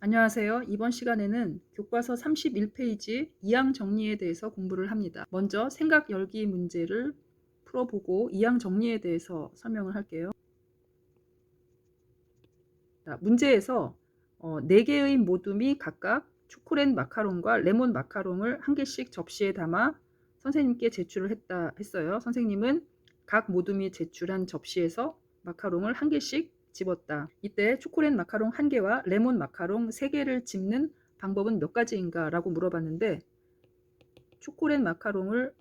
안녕하세요. 이번 시간에는 교과서 31페이지 이항 정리에 대해서 공부를 합니다. 먼저 생각 열기 문제를 풀어보고 이항 정리에 대해서 설명을 할게요. 문제에서 4개의 모둠이 각각 초콜릿 마카롱과 레몬 마카롱을 한 개씩 접시에 담아 선생님께 제출을 했어요. 선생님은 각 모둠이 제출한 접시에서 마카롱을 한 개씩 집었다. 이때 초콜릿 마카롱 1개와 레몬 마카롱 3개를 집는 방법은 몇 가지인가 라고 물어봤는데, 초콜릿 마카롱을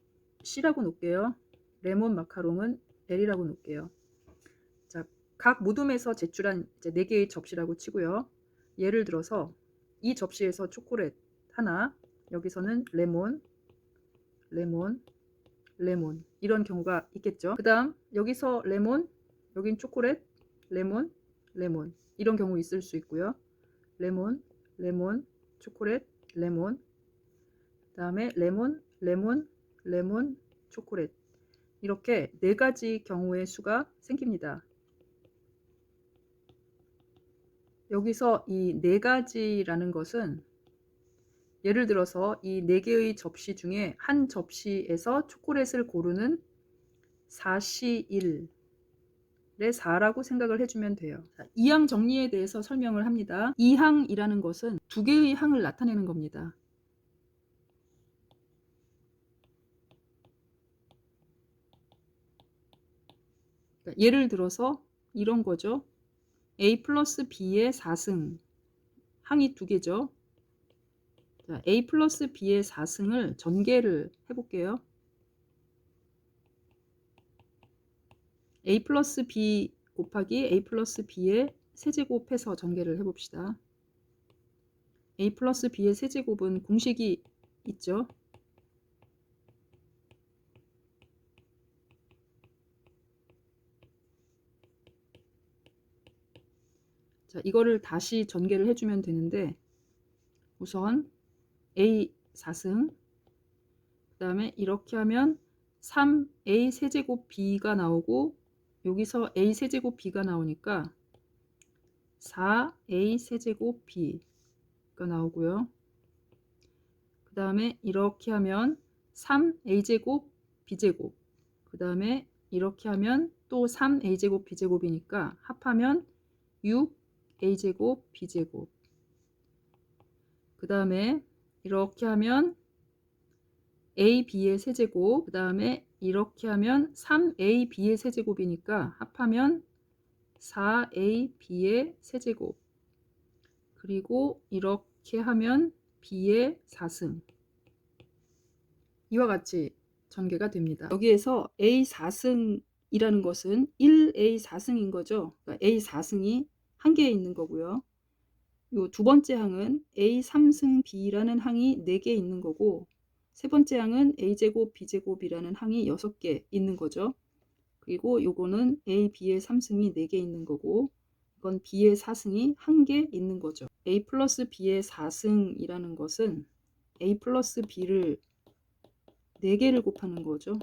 C라고 놓을게요. 레몬 마카롱은 L이라고 놓을게요. 자, 각 모둠에서 제출한 이제 4개의 접시라고 치고요. 예를 들어서 이 접시에서 초콜릿 하나, 여기서는 레몬, 레몬, 레몬, 이런 경우가 있겠죠. 그 다음 여기서 레몬, 여긴 초콜릿, 레몬, 레몬, 이런 경우 있을 수 있고요. 레몬, 레몬, 초콜릿, 레몬, 그 다음에 레몬, 레몬, 레몬, 초콜릿, 이렇게 4가지 경우의 수가 생깁니다. 여기서 이 4가지라는 것은 예를 들어서 이 4개의 접시 중에 한 접시에서 초콜릿을 고르는 4C1의 4라고 생각을 해주면 돼요. 이항 정리에 대해서 설명을 합니다. 이항이라는 것은 2개의 항을 나타내는 겁니다. 그러니까 예를 들어서 이런 거죠. A 플러스 B의 4승, 항이 2개죠. 자, A 플러스 B의 4승을 전개를 해볼게요. A 플러스 B 곱하기 A 플러스 B의 세제곱해서 전개를 해봅시다. A 플러스 B의 세제곱은 공식이 있죠. 자, 이거를 다시 전개를 해주면 되는데, 우선 A 4승, 그 다음에 이렇게 하면 3A 세제곱 B가 나오고, 여기서 A 세제곱 B가 나오니까 4A 세제곱 B가 나오고요. 그 다음에 이렇게 하면 3A제곱 B제곱, 그 다음에 이렇게 하면 또 3A제곱 B제곱이니까 합하면 6A제곱 B제곱, 그 다음에 이렇게 하면 AB의 세제곱, 그 다음에 이렇게 하면 3AB의 세제곱이니까 합하면 4AB의 세제곱, 그리고 이렇게 하면 B의 4승, 이와 같이 전개가 됩니다. 여기에서 A 4승이라는 것은 1A 4승인 거죠. 그러니까 A 4승이 한 개에 있는 거고요. 요 두 번째 항은 A 3승 B라는 항이 4개 있는 거고, 세 번째 항은 A제곱 B제곱이라는 항이 6개 있는 거죠. 그리고 요거는 A, B의 3승이 4개 있는 거고, 이건 B의 4승이 1개 있는 거죠. A 플러스 B의 4승이라는 것은 A 플러스 B를 4개를 곱하는 거죠.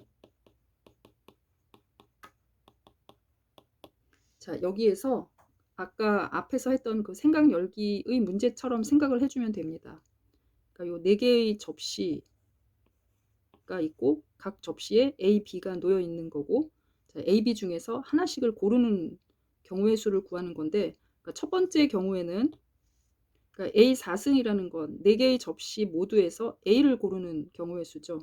자, 여기에서 아까 앞에서 했던 그 생각 열기의 문제처럼 생각을 해주면 됩니다. 그러니까 요 4개의 접시가 있고, 각 접시에 A, B가 놓여 있는 거고, 자, A, B 중에서 하나씩을 고르는 경우의 수를 구하는 건데, 그러니까 첫 번째 경우에는 그러니까 A 4승이라는 건 4개의 접시 모두에서 A를 고르는 경우의 수죠.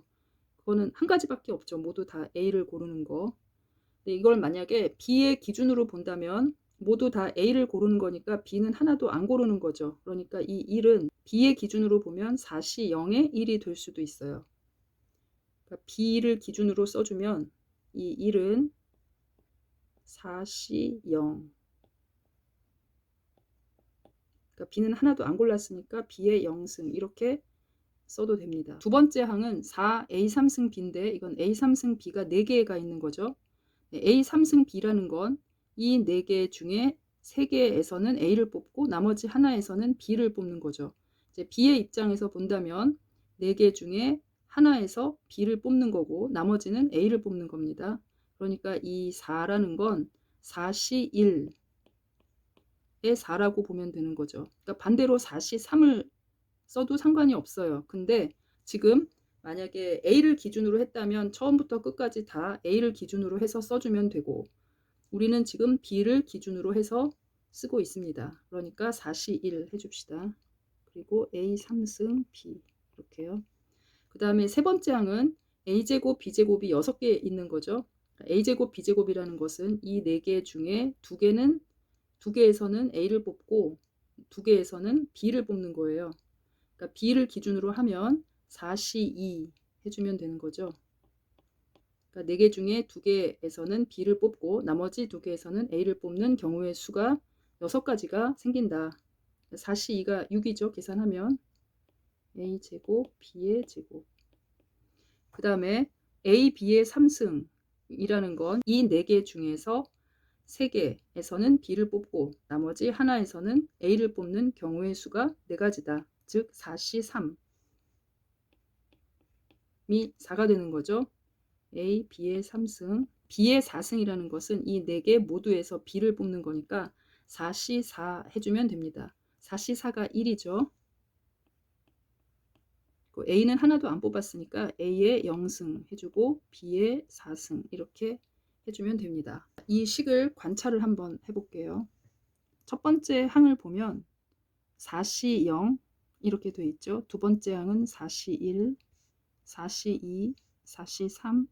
그거는 한 가지밖에 없죠. 모두 다 A를 고르는 거. 근데 이걸 만약에 B의 기준으로 본다면 모두 다 A를 고르는 거니까 B는 하나도 안 고르는 거죠. 그러니까 이 1은 B의 기준으로 보면 4시 0의 1이 될 수도 있어요. 그러니까 B를 기준으로 써주면 이 1은 4시 0, 그러니까 B는 하나도 안 골랐으니까 B의 0승, 이렇게 써도 됩니다. 두 번째 항은 4A 3승 B인데, 이건 A 3승 B가 4개가 있는 거죠. A 3승 B라는 건 이 4개 중에 3개에서는 A를 뽑고 나머지 하나에서는 B를 뽑는 거죠. 이제 B의 입장에서 본다면 4개 중에 하나에서 B를 뽑는 거고 나머지는 A를 뽑는 겁니다. 그러니까 이 4라는 건 4C1, 4라고 보면 되는 거죠. 그러니까 반대로 4C3을 써도 상관이 없어요. 근데 지금 만약에 A를 기준으로 했다면 처음부터 끝까지 다 A를 기준으로 해서 써주면 되고, 우리는 지금 B를 기준으로 해서 쓰고 있습니다. 그러니까 4C1 해줍시다. 그리고 A 3승 B 이렇게요. 그 다음에 세 번째 항은 A제곱 B제곱이 6개 있는 거죠. A제곱 B제곱이라는 것은 이 4개 중에 2개에서는 A를 뽑고 2개에서는 B를 뽑는 거예요. 그러니까 B를 기준으로 하면 4C2 해주면 되는 거죠. 그러니까 4개 중에 2개에서는 B를 뽑고 나머지 2개에서는 A를 뽑는 경우의 수가 6가지가 생긴다. 4C2가 6이죠. 계산하면 A제곱 B의 제곱. 그 다음에 A, B의 3승이라는 건 이 4개 중에서 3개에서는 B를 뽑고 나머지 하나에서는 A를 뽑는 경우의 수가 4가지다. 즉 4C3이 4가 되는 거죠. A, B의 3승, B의 4승이라는 것은 이 4개 모두에서 B를 뽑는 거니까 4C4 해주면 됩니다. 4C4가 1이죠. A는 하나도 안 뽑았으니까 A의 0승 해주고 B의 4승 이렇게 해주면 됩니다. 이 식을 관찰을 한번 해볼게요. 첫 번째 항을 보면 4C0 이렇게 돼 있죠. 두 번째 항은 4C1, 4C2, 4C3,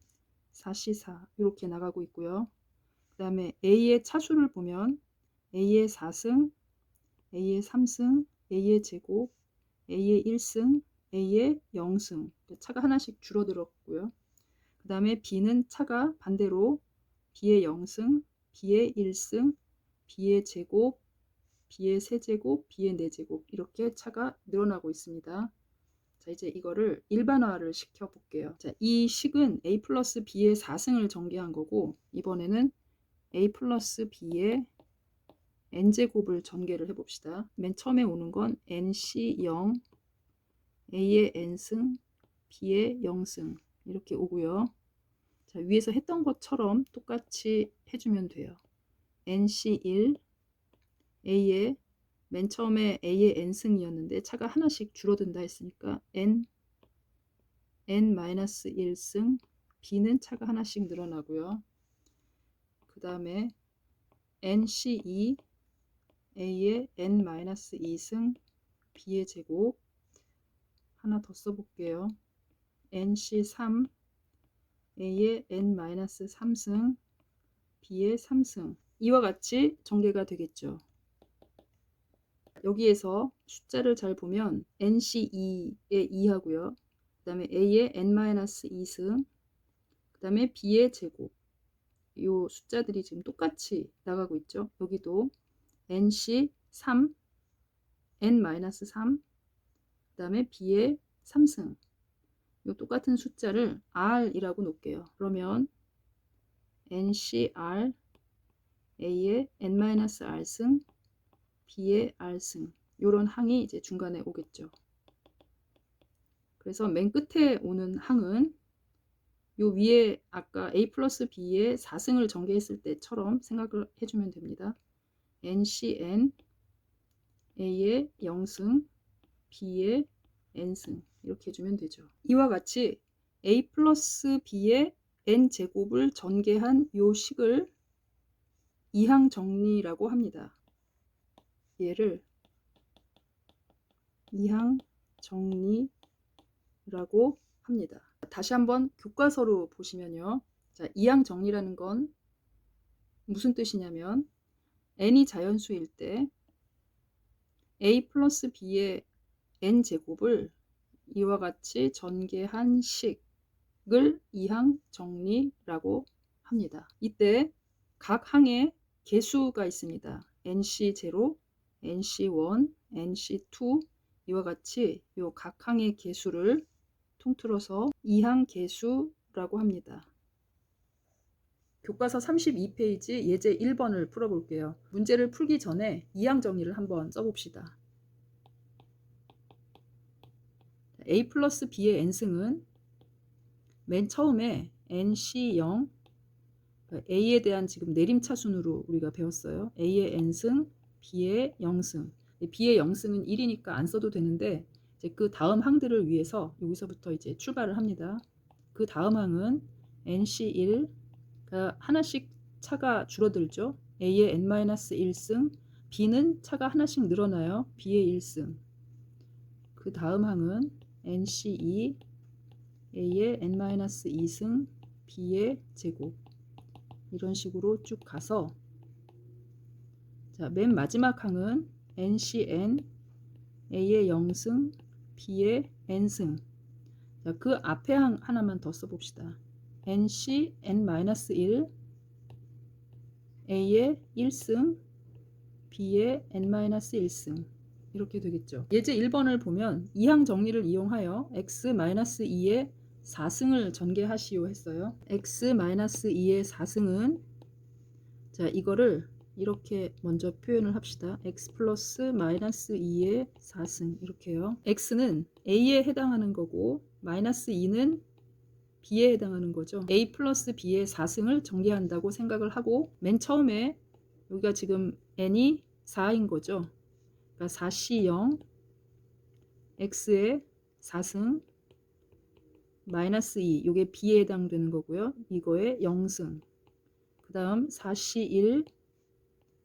4C4 이렇게 나가고 있고요. 그 다음에 A의 차수를 보면 A의 4승, A의 3승, A의 제곱, A의 1승, A의 0승 차가 하나씩 줄어들었고요. 그 다음에 B는 차가 반대로 B의 0승, B의 1승, B의 제곱, B의 세제곱, B의 4제곱 이렇게 차가 늘어나고 있습니다. 자, 이제 이거를 일반화를 시켜 볼게요. 자, 이 식은 A 플러스 B의 4승을 전개한 거고 이번에는 A 플러스 B의 n제곱을 전개를 해봅시다. 맨 처음에 오는 건 nC0 A의 n승, B의 0승 이렇게 오고요. 자, 위에서 했던 것처럼 똑같이 해주면 돼요. nC1 A의 맨 처음에 A의 n승이었는데 차가 하나씩 줄어든다 했으니까 n-1승 B는 차가 하나씩 늘어나고요. 그 다음에 nC2 A의 n-2승 B의 제곱 하나 더 써볼게요. nC3 A의 n-3승 B의 3승 이와 같이 전개가 되겠죠. 여기에서 숫자를 잘 보면 nC2의 2하고요. 그 다음에 A의 n-2승 그 다음에 B의 제곱 이 숫자들이 지금 똑같이 나가고 있죠. 여기도 nC3 n-3 그 다음에 B의 3승 이 똑같은 숫자를 R이라고 놓을게요. 그러면 NCR A의 n-R승 B의 R승 이런 항이 이제 중간에 오겠죠. 그래서 맨 끝에 오는 항은 요 위에 아까 A 플러스 B의 4승을 전개했을 때처럼 생각을 해주면 됩니다. NCN A의 0승 B의 n승 이렇게 해주면 되죠. 이와 같이 A 플러스 B의 n제곱을 전개한 요 식을 이항 정리라고 합니다. 얘를 이항 정리라고 합니다. 다시 한번 교과서로 보시면요. 자, 이항 정리라는 건 무슨 뜻이냐면 n이 자연수일 때 A 플러스 B의 n제곱을 이와 같이 전개한 식을 이항 정리라고 합니다. 이때 각 항에 개수가 있습니다. NC0, NC1, NC2 이와 같이 요 각 항의 개수를 통틀어서 이항 개수라고 합니다. 교과서 32페이지 예제 1번을 풀어볼게요. 문제를 풀기 전에 이항 정리를 한번 써봅시다. A 플러스 B의 n승은 맨 처음에 nC0 A에 대한 지금 내림차순으로 우리가 배웠어요. A의 n승 b의 0승. b의 0승은 1이니까 안 써도 되는데 이제 그 다음 항들을 위해서 여기서부터 이제 출발을 합니다. 그 다음 항은 nc1, 그러니까 하나씩 차가 줄어들죠. a의 n-1승, b는 차가 하나씩 늘어나요. b의 1승. 그 다음 항은 nc2, a의 n-2승, b의 제곱. 이런 식으로 쭉 가서 자, 맨 마지막 항은 ncn, a의 0승, b의 n승. 자, 그 앞에 항 하나만 더 써봅시다. nc n-1, a의 1승, b의 n-1승. 이렇게 되겠죠. 예제 1번을 보면 이항 정리를 이용하여 x-2의 4승을 전개하시오 했어요. x-2의 4승은 자, 이거를 이렇게 먼저 표현을 합시다. x 플러스 마이너스 2의 4승 이렇게요. x는 a에 해당하는 거고 마이너스 2는 b에 해당하는 거죠. a 플러스 b의 4승을 전개한다고 생각을 하고 맨 처음에 여기가 지금 n이 4인 거죠. 그러니까 4C0 x의 4승 마이너스 2 이게 b에 해당되는 거고요. 이거의 0승. 그 다음 4C1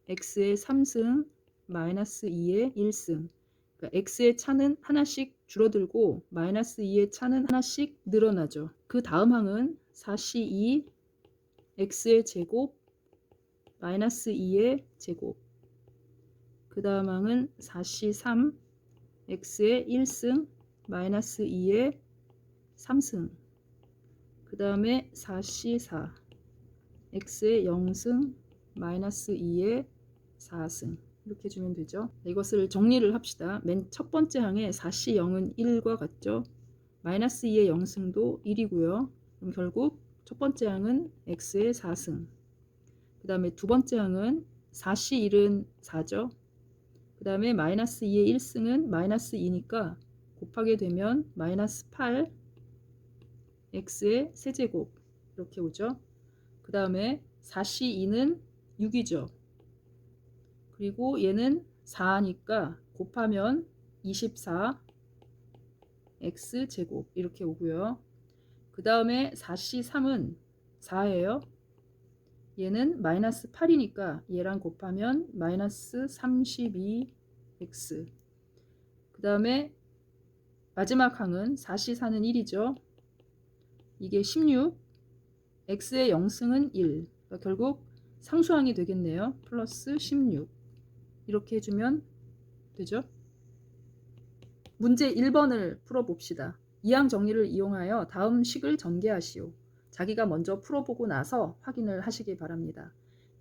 x의 3승 마이너스 2의 1승. 그러니까 x의 차는 하나씩 줄어들고 마이너스 2의 차는 하나씩 늘어나죠. 그 다음 항은 4c2 x의 제곱 마이너스 2의 제곱. 그 다음 항은 4c3 x의 1승 마이너스 2의 3승. 그 다음에 4c4 x의 0승 마이너스 2의 4승. 이렇게 주면 되죠. 이것을 정리를 합시다. 맨 첫 번째 항에 4C0은 1과 같죠. 마이너스 2의 0승도 1이고요. 그럼 결국 첫 번째 항은 x의 4승. 그 다음에 두 번째 항은 4C1은 4죠. 그 다음에 마이너스 2의 1승은 마이너스 2니까 곱하게 되면 마이너스 8 x의 세제곱 이렇게 오죠. 그 다음에 4C2는 6이죠. 그리고 얘는 4니까 곱하면 24 x제곱 이렇게 오고요. 그 다음에 4c3은 4예요. 얘는 마이너스 8이니까 얘랑 곱하면 마이너스 32x. 그 다음에 마지막 항은 4c4는 1이죠. 이게 16 x의 0승은 1. 그러니까 결국 상수항이 되겠네요. 플러스 16. 이렇게 해주면 되죠. 문제 1번을 풀어봅시다. 이항 정리를 이용하여 다음 식을 전개하시오. 자기가 먼저 풀어보고 나서 확인을 하시기 바랍니다.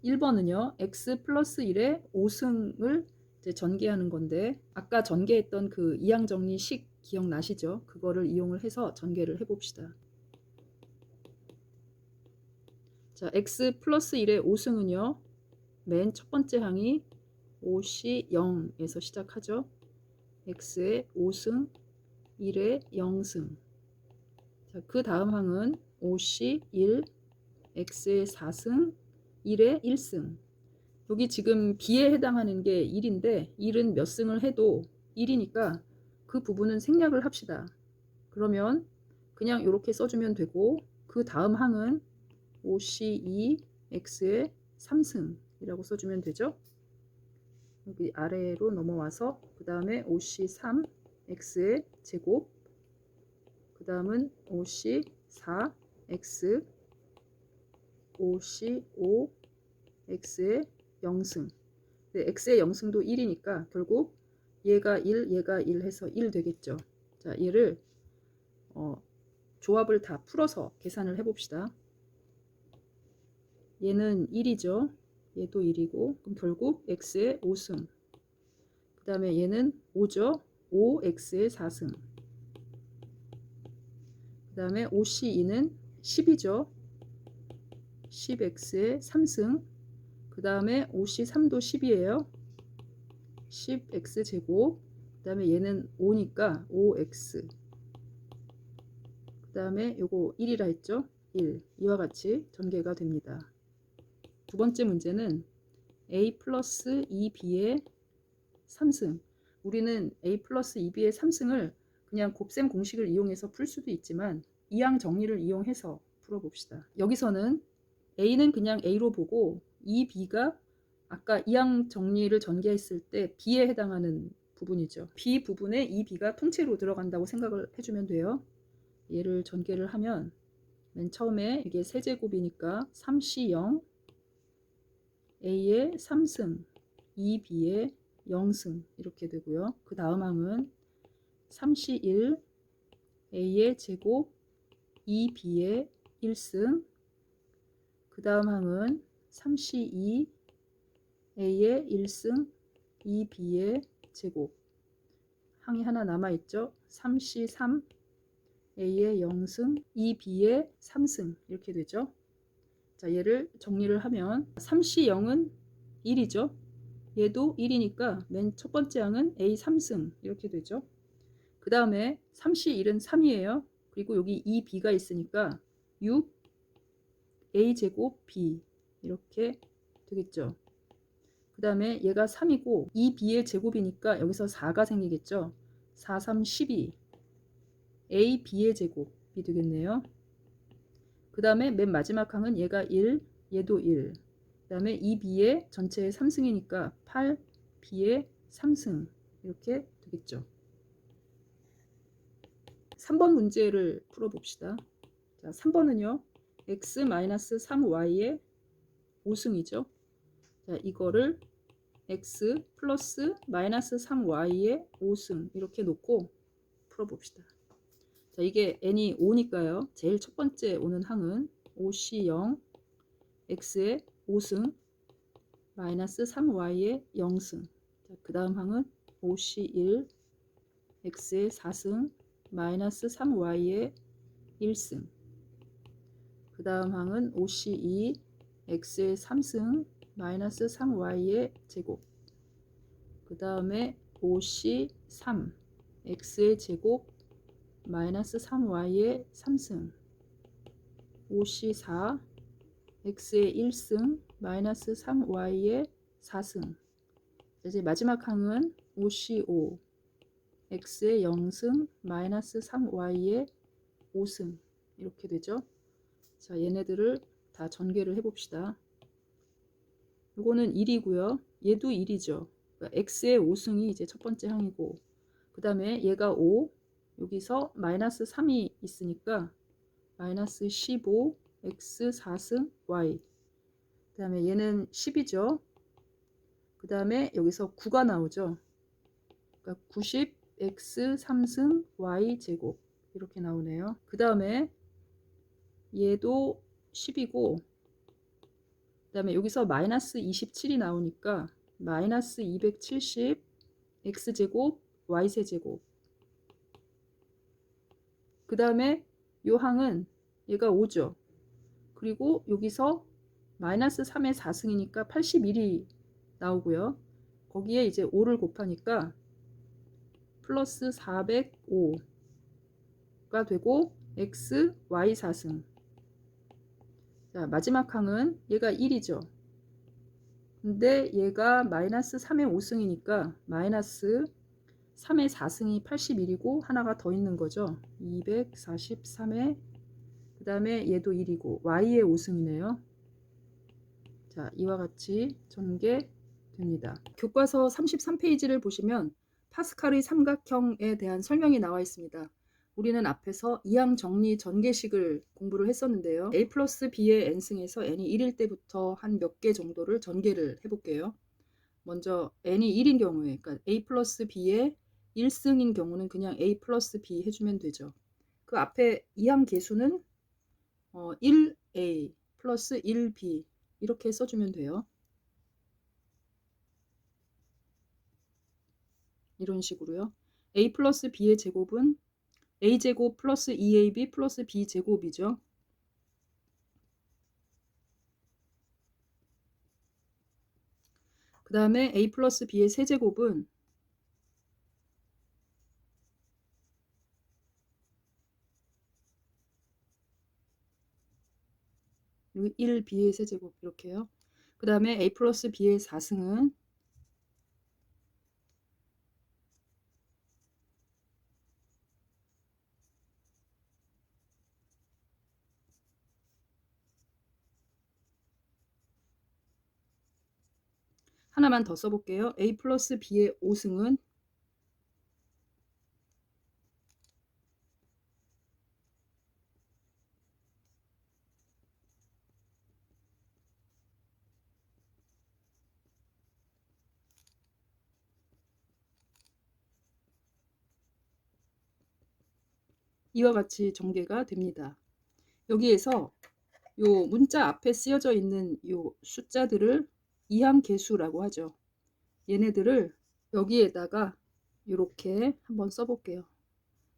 1번은요. x 플러스 1의 5승을 이제 전개하는 건데 아까 전개했던 그 이항 정리 식 기억나시죠? 그거를 이용을 해서 전개를 해봅시다. 자, x 플러스 1의 5승은요. 맨 첫 번째 항이 5C0에서 시작하죠. x의 5승, 1의 0승. 자, 그 다음 항은 5C1, x의 4승, 1의 1승. 여기 지금 b에 해당하는 게 1인데 1은 몇 승을 해도 1이니까 그 부분은 생략을 합시다. 그러면 그냥 이렇게 써주면 되고 그 다음 항은 5C2, x의 3승이라고 써주면 되죠. 여기 아래로 넘어와서 그 다음에 5C3 x의 제곱, 그 다음은 5C4 x, 5C5 x의 0승. x의 0승도 1이니까 결국 얘가 1, 얘가 1 해서 1 되겠죠. 자, 얘를 조합을 다 풀어서 계산을 해봅시다. 얘는 1이죠. 얘도 1이고 그럼 결국 x의 5승. 그 다음에 얘는 5죠. 5x의 4승. 그 다음에 5c2는 10이죠. 10x의 3승. 그 다음에 5c3도 10이에요. 10x 제곱. 그 다음에 얘는 5니까 5x. 그 다음에 요거 1이라 했죠. 1. 이와 같이 전개가 됩니다. 두 번째 문제는 a 플러스 2b의 3승. 우리는 a 플러스 2b의 3승을 그냥 곱셈 공식을 이용해서 풀 수도 있지만 이항 정리를 이용해서 풀어봅시다. 여기서는 a는 그냥 a로 보고 2b가 아까 이항 정리를 전개했을 때 b에 해당하는 부분이죠. b 부분에 2b가 통째로 들어간다고 생각을 해주면 돼요. 얘를 전개를 하면 맨 처음에 이게 세제곱이니까 3c0 a의 3승 2b의 0승 이렇게 되고요. 그 다음 항은 3c1 a의 제곱 2b의 1승. 그 다음 항은 3c2 a의 1승 2b의 제곱. 항이 하나 남아있죠. 3c3 a의 0승 2b의 3승 이렇게 되죠. 자, 얘를 정리를 하면 3c0은 1이죠. 얘도 1이니까 맨 첫 번째 항은 a 3승 이렇게 되죠. 그 다음에 3c1은 3이에요. 그리고 여기 2b가 있으니까 6 a 제곱 b 이렇게 되겠죠. 그 다음에 얘가 3이고 2b의 제곱이니까 여기서 4가 생기겠죠. 4, 3, 12 a, b의 제곱이 되겠네요. 그 다음에 맨 마지막 항은 얘가 1, 얘도 1. 그 다음에 2b의 전체의 3승이니까 8, b의 3승 이렇게 되겠죠. 3번 문제를 풀어봅시다. 자, 3번은요. x-3y의 5승이죠. 자, 이거를 x 플러스 마이너스 3y의 5승 이렇게 놓고 풀어봅시다. 자, 이게 n이 5니까요. 제일 첫 번째 오는 항은 5c0 x의 5승 마이너스 3y의 0승. 그 다음 항은 5c1 x의 4승 마이너스 3y의 1승. 그 다음 항은 5c2 x의 3승 마이너스 3y의 제곱. 그 다음에 5c3 x의 제곱 마이너스 3y의 3승. 5c4 x의 1승 마이너스 3y의 4승. 이제 마지막 항은 5c5 x의 0승 마이너스 3y의 5승 이렇게 되죠. 자, 얘네들을 다 전개를 해봅시다. 이거는 1이고요. 얘도 1이죠. 그러니까 x의 5승이 이제 첫 번째 항이고, 그 다음에 얘가 5, 여기서 마이너스 3이 있으니까 마이너스 15 x 4승 y. 그 다음에 얘는 10이죠. 그 다음에 여기서 9가 나오죠. 그러니까 90 x 3승 y 제곱 이렇게 나오네요. 그 다음에 얘도 10이고, 그 다음에 여기서 마이너스 27이 나오니까 마이너스 270 x제곱 y세제곱. 그 다음에 요 항은 얘가 5죠. 그리고 여기서 마이너스 3의 4승이니까 81이 나오고요. 거기에 이제 5를 곱하니까 플러스 405가 되고 x, y 4승. 자, 마지막 항은 얘가 1이죠. 근데 얘가 마이너스 3의 5승이니까 마이너스 3의 4승이 81이고 하나가 더 있는 거죠. 243의 그 다음에 얘도 1이고 y의 5승이네요. 자, 이와 같이 전개됩니다. 교과서 33페이지를 보시면 파스칼의 삼각형에 대한 설명이 나와 있습니다. 우리는 앞에서 이항 정리 전개식을 공부를 했었는데요. a 플러스 b의 n승에서 n이 1일 때부터 한 몇 개 정도를 전개를 해볼게요. 먼저 n이 1인 경우에, 그러니까 a 플러스 b의 1승인 경우는 그냥 a 플러스 b 해주면 되죠. 그 앞에 이항 개수는 1a 플러스 1b 이렇게 써주면 돼요. 이런 식으로요. a 플러스 b의 제곱은 a제곱 플러스 2ab 플러스 b제곱이죠. 그 다음에 a 플러스 b의 세제곱은 여기 1b의 세제곱 이렇게요. 그 다음에 a 플러스 b의 4승은 하나만 더 써볼게요. a 플러스 b의 5승은 이와 같이 전개가 됩니다. 여기에서 요 문자 앞에 쓰여져 있는 요 숫자들을 이항계수라고 하죠. 얘네들을 여기에다가 이렇게 한번 써볼게요.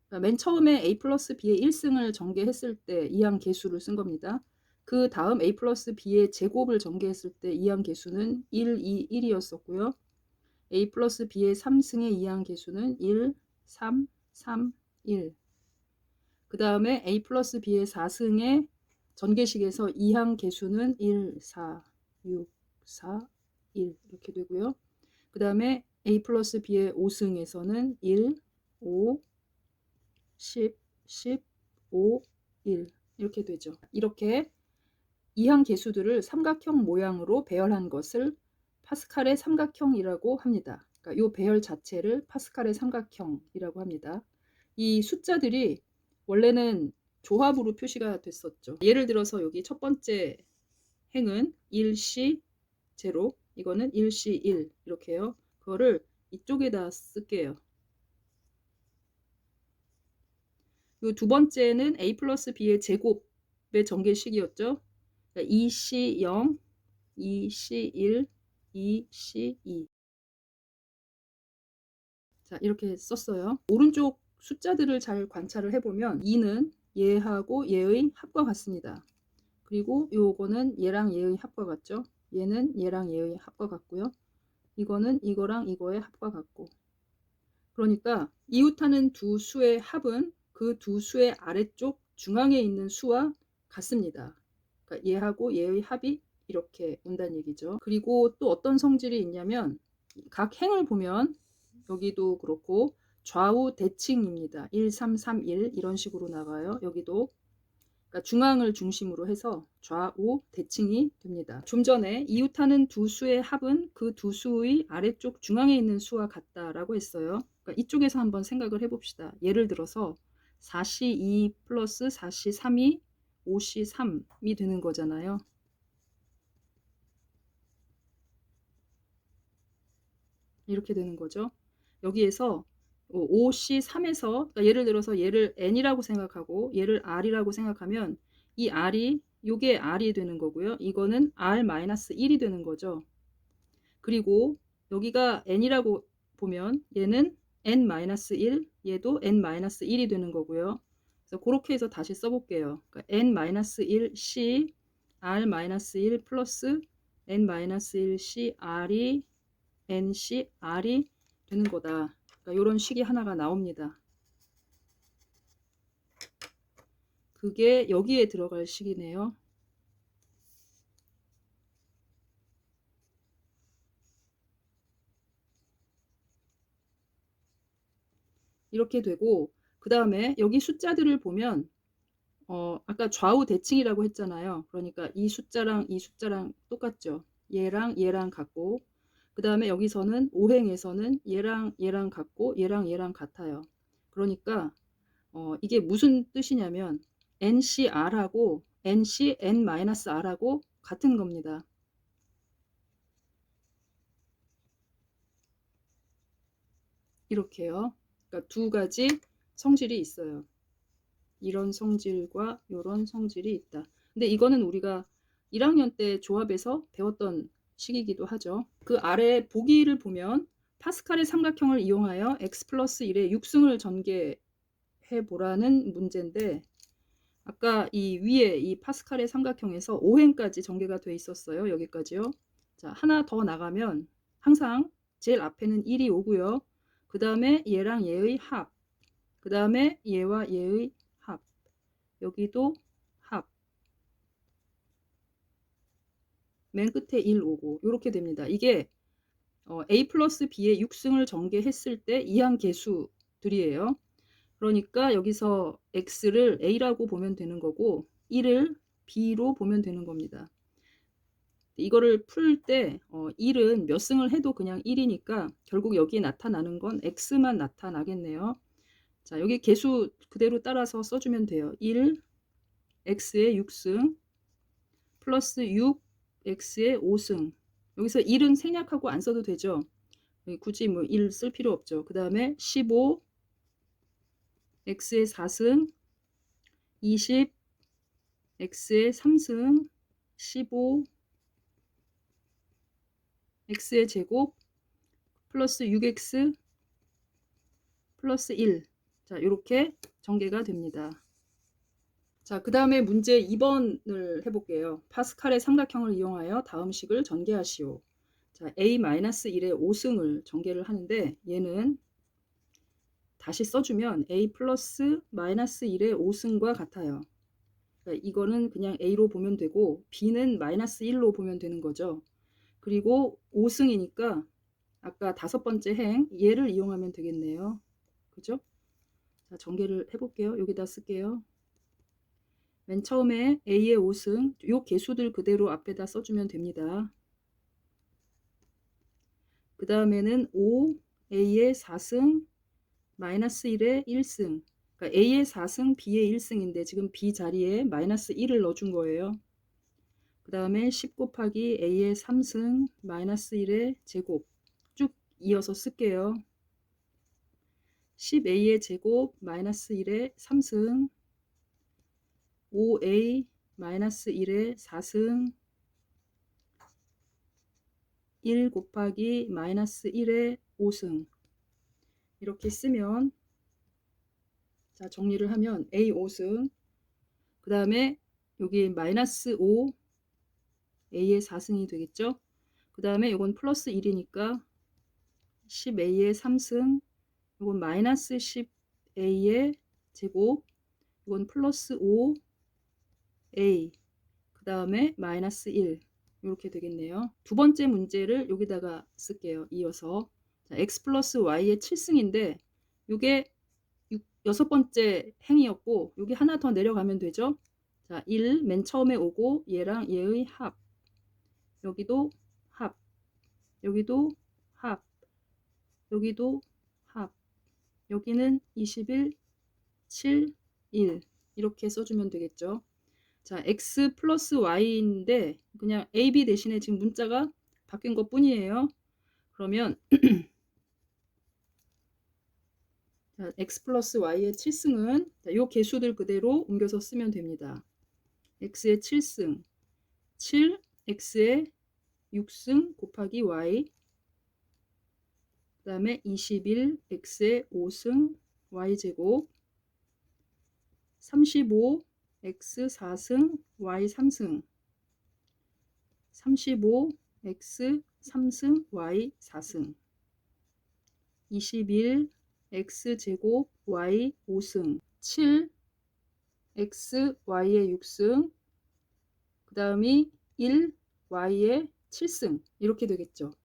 그러니까 맨 처음에 a 플러스 b의 1승을 전개했을 때 이항계수를 쓴 겁니다. 그 다음 a 플러스 b의 제곱을 전개했을 때 이항계수는 1, 2, 1이었었고요. a 플러스 b의 3승의 이항계수는 1, 3, 3, 1. 그 다음에 a 플러스 b의 4승의 전개식에서 이항계수는 1, 4, 6, 4, 1 이렇게 되고요. 그 다음에 a 플러스 b의 5승에서는 1, 5, 10, 10, 5, 1 이렇게 되죠. 이렇게 이항계수들을 삼각형 모양으로 배열한 것을 파스칼의 삼각형이라고 합니다. 그러니까 이 배열 자체를 파스칼의 삼각형이라고 합니다. 이 숫자들이 원래는 조합으로 표시가 됐었죠. 예를 들어서 여기 첫 번째 행은 1C 0, 이거는 1C 1 이렇게요. 그거를 이쪽에다 쓸게요. 이 두 번째는 a 플러스 b의 제곱의 전개식이었죠. 그러니까 2C 0, 2C 1, 2C 2. 자, 이렇게 썼어요. 오른쪽 숫자들을 잘 관찰을 해보면 2는 얘하고 얘의 합과 같습니다. 그리고 요거는 얘랑 얘의 합과 같죠. 얘는 얘랑 얘의 합과 같고요. 이거는 이거랑 이거의 합과 같고. 그러니까 이웃하는 두 수의 합은 그 두 수의 아래쪽 중앙에 있는 수와 같습니다. 그러니까 얘하고 얘의 합이 이렇게 온다는 얘기죠. 그리고 또 어떤 성질이 있냐면 각 행을 보면 여기도 그렇고 좌우 대칭입니다. 1, 3, 3, 1 이런 식으로 나가요. 여기도 그러니까 중앙을 중심으로 해서 좌우 대칭이 됩니다. 좀 전에 이웃하는 두 수의 합은 그 두 수의 아래쪽 중앙에 있는 수와 같다라고 했어요. 그러니까 이쪽에서 한번 생각을 해봅시다. 예를 들어서 4C2 플러스 4C3이 5C3이 되는 거잖아요. 이렇게 되는 거죠. 여기에서 5C3에서 그러니까 예를 들어서 얘를 n이라고 생각하고 얘를 r이라고 생각하면 이 r이 요게 r이 되는 거고요. 이거는 r-1이 되는 거죠. 그리고 여기가 n이라고 보면 얘는 n-1, 얘도 n-1이 되는 거고요. 그래서 그렇게 해서 다시 써볼게요. 그러니까 n-1c r-1 플러스 n-1c r이 nc r이 되는 거다. 그러니까 이런 식이 하나가 나옵니다. 그게 여기에 들어갈 식이네요. 이렇게 되고 그 다음에 여기 숫자들을 보면 아까 좌우 대칭이라고 했잖아요. 그러니까 이 숫자랑 이 숫자랑 똑같죠. 얘랑 얘랑 같고 그 다음에 여기서는 5행에서는 얘랑 얘랑 같고 얘랑 얘랑 같아요. 그러니까 이게 무슨 뜻이냐면 NCR하고 NC-N-R하고 같은 겁니다. 이렇게요. 그러니까 두 가지 성질이 있어요. 이런 성질과 이런 성질이 있다. 근데 이거는 우리가 1학년 때 조합에서 배웠던 식이기도 하죠. 그 아래 보기를 보면 파스칼의 삼각형을 이용하여 x 플러스 1의 6승을 전개해 보라는 문제인데 아까 이 위에 이 파스칼의 삼각형에서 5행까지 전개가 돼 있었어요. 여기까지요. 자, 하나 더 나가면 항상 제일 앞에는 1이 오고요. 그 다음에 얘랑 얘의 합, 그 다음에 얘와 얘의 합, 여기도 합. 맨 끝에 1 오고 요렇게 됩니다. 이게 a 플러스 b의 6승을 전개했을 때 이항 계수들이에요. 그러니까 여기서 x를 a라고 보면 되는 거고 1을 b로 보면 되는 겁니다. 이거를 풀 때 1은 몇 승을 해도 그냥 1이니까 결국 여기에 나타나는 건 x만 나타나겠네요. 자, 여기 계수 그대로 따라서 써주면 돼요. 1, x의 6승 플러스 6, x의 5승. 여기서 1은 생략하고 안 써도 되죠. 굳이 뭐 1 쓸 필요 없죠. 그 다음에 15, x의 4승, 20, x의 3승, 15, x의 제곱, 플러스 6x, 플러스 1. 자, 이렇게 전개가 됩니다. 자, 그 다음에 문제 2번을 해볼게요. 파스칼의 삼각형을 이용하여 다음 식을 전개하시오. 자, a-1의 5승을 전개를 하는데 얘는 다시 써주면 a 플러스 마이너스 1의 5승과 같아요. 그러니까 이거는 그냥 a로 보면 되고 b는 마이너스 1로 보면 되는 거죠. 그리고 5승이니까 아까 5번째 행 얘를 이용하면 되겠네요. 그죠? 자, 전개를 해볼게요. 여기다 쓸게요. 맨 처음에 a의 5승 요 개수들 그대로 앞에다 써주면 됩니다. 그 다음에는 5 a의 4승 마이너스 1의 1승. 그러니까 a의 4승 b의 1승인데 지금 b 자리에 마이너스 1을 넣어준 거예요. 그 다음에 10 곱하기 a의 3승 마이너스 1의 제곱 쭉 이어서 쓸게요. 10a의 제곱 마이너스 1의 3승 5a 마이너스 1의 4승 1 곱하기 마이너스 1의 5승 이렇게 쓰면 자 정리를 하면 a 5승 그 다음에 여기 마이너스 5 a의 4승이 되겠죠. 그 다음에 이건 플러스 1이니까 10a의 3승 이건 마이너스 10a의 제곱 이건 플러스 5a 그 다음에 마이너스 1 이렇게 되겠네요. 두 번째 문제를 여기다가 쓸게요. 이어서 자, x 플러스 y의 7승인데 이게 6번째 행이었고 여기 하나 더 내려가면 되죠. 자, 1 맨 처음에 오고 얘랑 얘의 합 여기도 합 여기도 합 여기도 합 여기는 21 7 1 이렇게 써주면 되겠죠. 자, x 플러스 y인데 그냥 ab 대신에 지금 문자가 바뀐 것 뿐이에요. 그러면 자, x 플러스 y의 7승은 이 개수들 그대로 옮겨서 쓰면 됩니다. x의 7승 7 x의 6승 곱하기 y 그 다음에 21 x의 5승 y제곱 35 x 4승 y 3승 35 x 3승 y 4승 21 x 제곱 y 5승 7 x y의 6승 그 다음이 1 y의 7승 이렇게 되겠죠.